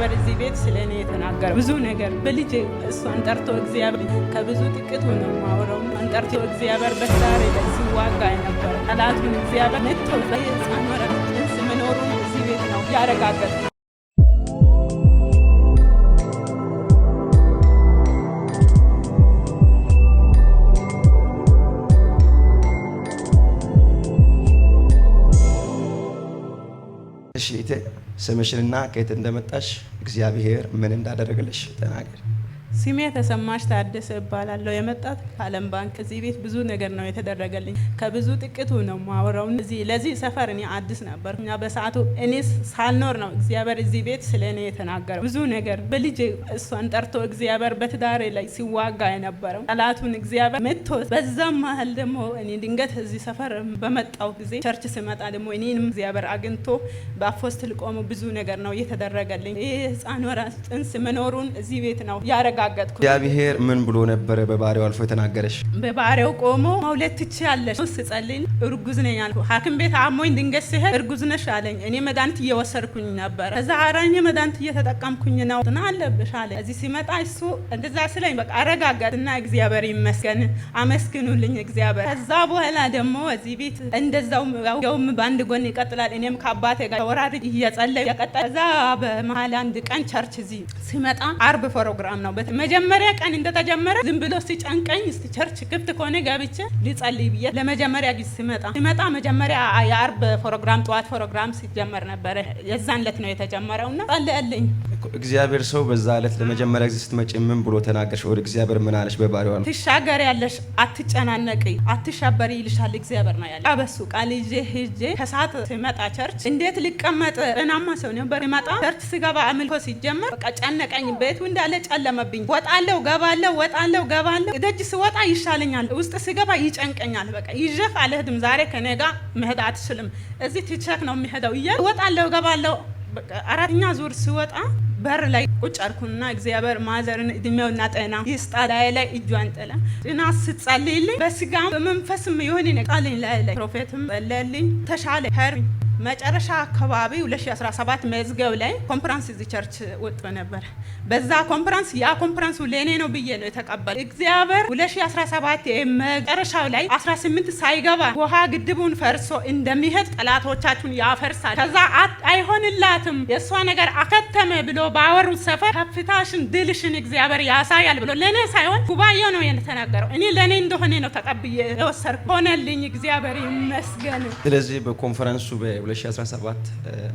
እግዚአብሔር እዚህ ቤት ስለኔ የተናገረ ብዙ ነገር በልጅ እሷን ጠርቶ እግዚአብሔር ከብዙ ጥቂት ነው ማወራው አንጠርቶ እግዚአብሔር በዛሬ ለዚህ ዋጋ ነበር ጠላቱን እግዚአብሔር ነጥቶ በሕፃን ወራት ጽንስ መኖሩን እዚህ ቤት ነው ያረጋገጠው። እሺ ስምሽንና ከየት እንደመጣሽ እግዚአብሔር ምን እንዳደረገልሽ ተናገር። ስሜ ተሰማሽ ታደሰ እባላለሁ። የመጣት ከዓለም ባንክ እዚህ ቤት ብዙ ነገር ነው የተደረገልኝ። ከብዙ ጥቂቱ ነው ማወራው። ለዚህ ሰፈር እኔ አዲስ ነበር። እኛ በሰዓቱ እኔ ሳልኖር ነው እግዚአብሔር እዚህ ቤት ስለኔ የተናገረው ብዙ ነገር በልጅ እሷን ጠርቶ እግዚአብሔር በትዳሬ ላይ ሲዋጋ የነበረው ጠላቱን እግዚአብሔር መጥቶ በዛም መሀል ደግሞ እኔ ድንገት እዚህ ሰፈር በመጣው ጊዜ ቸርች ስመጣ ደግሞ እኔንም እግዚአብሔር አግኝቶ በአፖስትል ቆሞ ብዙ ነገር ነው የተደረገልኝ። ይህ ሕፃን ወራስ ጽንስ መኖሩን እዚህ ቤት ነው ያረጋ እግዚአብሔር ምን ብሎ ነበር በባሪያው አልፎ የተናገረሽ? በባሪያው ቆሞ መውለድ ትችያለሽ ስጸልይ እርጉዝ ነኝ አልኩ። ሐኪም ቤት አሞኝ ድንገት ሲሄድ እርጉዝ ነሽ አለኝ። እኔ መድኃኒት እየወሰድኩኝ ነበር። ከዛ አራኝ መድኃኒት እየተጠቀምኩኝ ነው እና አለብሽ አለ። እዚህ ሲመጣ እሱ እንደዛ ስለኝ በቃ አረጋጋትና እግዚአብሔር ይመስገን አመስግኑልኝ እግዚአብሔር። ከዛ በኋላ ደግሞ እዚህ ቤት እንደዛው ያውም በአንድ ጎን ይቀጥላል። እኔም ከአባቴ ጋር ወራድ እየጸለይ ያቀጣ። ከዛ በመሀል አንድ ቀን ቸርች እዚህ ሲመጣ አርብ ፕሮግራም ነው። መጀመሪያ ቀን እንደተጀመረ ዝም ብሎ ሲጨንቀኝ እስቲ ቸርች ክፍት ከሆነ ገብቼ ልጸልይ ብዬ ለመጀመሪያ ጊዜ ሲመጣ መጀመሪያ የአርብ ፕሮግራም ጠዋት ፕሮግራም ሲጀመር ነበር። የዛን ዕለት ነው የተጀመረውና ጸልይልኝ እግዚአብሔር ሰው በዛ ዕለት ለመጀመሪያ ጊዜ ስትመጪ ምን ብሎ ተናገርሽ? ወደ እግዚአብሔር ምን አለሽ? በባሪያው ነው ትሻገሪያለሽ፣ አትጨናነቂ፣ አትሸበሪ ይልሻል እግዚአብሔር ነው ያለ። አበሱ ቃል ይዤ ሄጄ ከሰዓት ሲመጣ ቸርች እንዴት ሊቀመጥ ጤናማ ሰው ነበር። ሲመጣ ቸርች ሲገባ አምልኮ ሲጀመር በቃ ጨነቀኝ። ቤቱ እንዳለ ጨለመብኝ። ወጣለሁ ገባለሁ ደጅ ስወጣ ይሻለኛል፣ ውስጥ ሲገባ ይጨንቀኛል። በቃ ይዤህ አልሄድም፣ ዛሬ ከኔ ጋር መሄድ አትችልም፣ እዚህ ትቼህ ነው የሚሄደው እያለ ወጣለሁ ገባለሁ። በቃ አራተኛ ዙር ሲወጣ በር ላይ ቁጭ አልኩና እግዚአብሔር ማዘርን እድሜውና ጤና ይስጣ ላይ እጇን ጥላ እና ስትጸልይልኝ በስጋም በመንፈስም የሆነ ነቃልኝ ላይ ፕሮፌትም ጸለልኝ ተሻለ ሄር መጨረሻ አካባቢ 2017 መዝገብ ላይ ኮንፈረንስ እዚህ ቸርች ወጥቶ ነበር። በዛ ኮንፈረንስ ያ ኮንፈረንሱ ለኔ ነው ብዬ ነው የተቀበለ እግዚአብሔር። 2017 መጨረሻው ላይ 18 ሳይገባ ውሃ ግድቡን ፈርሶ እንደሚሄድ ጠላቶቻችሁን ያፈርሳል፣ ከዛ አይሆንላትም የሷ ነገር አከተመ ብሎ ባወሩት ሰፈር ከፍታሽን ድልሽን እግዚአብሔር ያሳያል ብሎ ለኔ ሳይሆን ጉባኤው ነው የተናገረው። እኔ ለኔ እንደሆነ ነው ተቀብዬ የወሰድኩ። ሆነልኝ እግዚአብሔር ይመስገን። ስለዚህ በኮንፈረንሱ 2017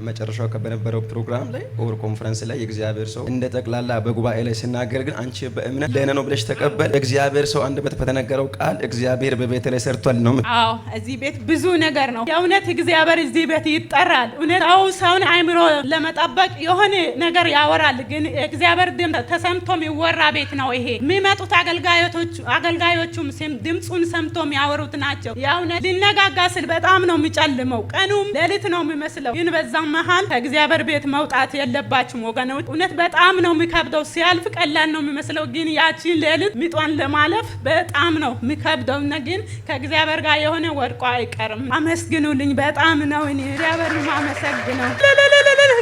መጨረሻው ከበነበረው ፕሮግራም ላይ ኦቨር ኮንፈረንስ ላይ የእግዚአብሔር ሰው እንደ ጠቅላላ በጉባኤ ላይ ሲናገር ግን አንቺ በእምነት ለኔ ነው ብለሽ ተቀበል። እግዚአብሔር ሰው አንደበት በተነገረው ቃል እግዚአብሔር በቤት ላይ ሰርቷል ነው። አዎ እዚህ ቤት ብዙ ነገር ነው የእውነት እግዚአብሔር እዚህ ቤት ይጠራል። እውነት ሰውን አይምሮ ለመጠበቅ የሆነ ነገር ያወራል፣ ግን እግዚአብሔር ተሰምቶ የሚወራ ቤት ነው ይሄ። የሚመጡት አገልጋዮቹም ድምጹን ሰምቶ የሚያወሩት ናቸው። የእውነት ሊነጋጋ ስል በጣም ነው የሚጨልመው፣ ቀኑም ሌሊት ነው የሚመስለው። ግን በዛ መሃል ከእግዚአብሔር ቤት መውጣት የለባችሁም ወገኖች። እውነት በጣም ነው የሚከብደው። ሲያልፍ ቀላል ነው የሚመስለው፣ ግን ያቺን ሌሊት ሚጧን ለማለፍ በጣም ነው የሚከብደው። ግን ከእግዚአብሔር ጋር የሆነ ወድቆ አይቀርም። አመስግኑልኝ። በጣም ነው እኔ እግዚአብሔር ማመሰግነው።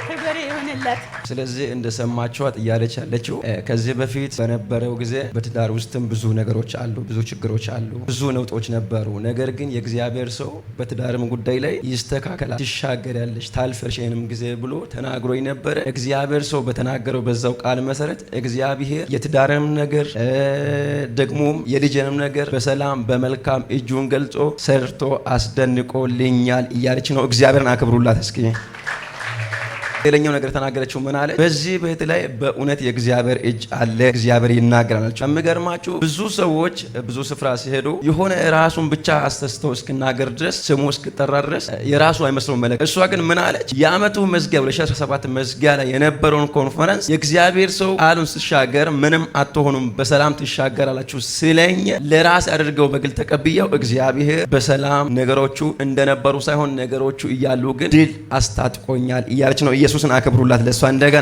ክብር ይሁንለት። ስለዚህ እንደሰማችኋት እያለች ያለችው ከዚህ በፊት በነበረው ጊዜ በትዳር ውስጥም ብዙ ነገሮች አሉ፣ ብዙ ችግሮች አሉ፣ ብዙ ነውጦች ነበሩ። ነገር ግን የእግዚአብሔር ሰው በትዳርም ጉዳይ ላይ ይስተካከላል፣ ትሻገሪያለሽ፣ ታልፈሽንም ጊዜ ብሎ ተናግሮኝ ነበረ። እግዚአብሔር ሰው በተናገረው በዛው ቃል መሰረት እግዚአብሔር የትዳርንም ነገር ደግሞም የልጅንም ነገር በሰላም በመልካም እጁን ገልጾ ሰርቶ አስደንቆልኛል እያለች ነው። እግዚአብሔርን አክብሩላት እስኪ። ሌላኛው ነገር ተናገረችው ምን አለ? በዚህ ቤት ላይ በእውነት የእግዚአብሔር እጅ አለ፣ እግዚአብሔር ይናገራል። የሚገርማችሁ ብዙ ሰዎች ብዙ ስፍራ ሲሄዱ የሆነ ራሱን ብቻ አስተስተው እስክናገር ድረስ ስሙ እስክጠራ ድረስ የራሱ አይመስለው መልእክት። እሷ ግን ምን አለች? የአመቱ መዝጊያ 2017 መዝጊያ ላይ የነበረውን ኮንፈረንስ የእግዚአብሔር ሰው ቃሉን ሲሻገር ምንም አትሆኑም በሰላም ትሻገራላችሁ ስለኝ ለራስ አድርገው በግል ተቀብየው እግዚአብሔር በሰላም ነገሮቹ እንደነበሩ ሳይሆን ነገሮቹ እያሉ ግን ድል አስታጥቆኛል እያለች ነው። ኢየሱስን አክብሩላት ለሷ እንደገና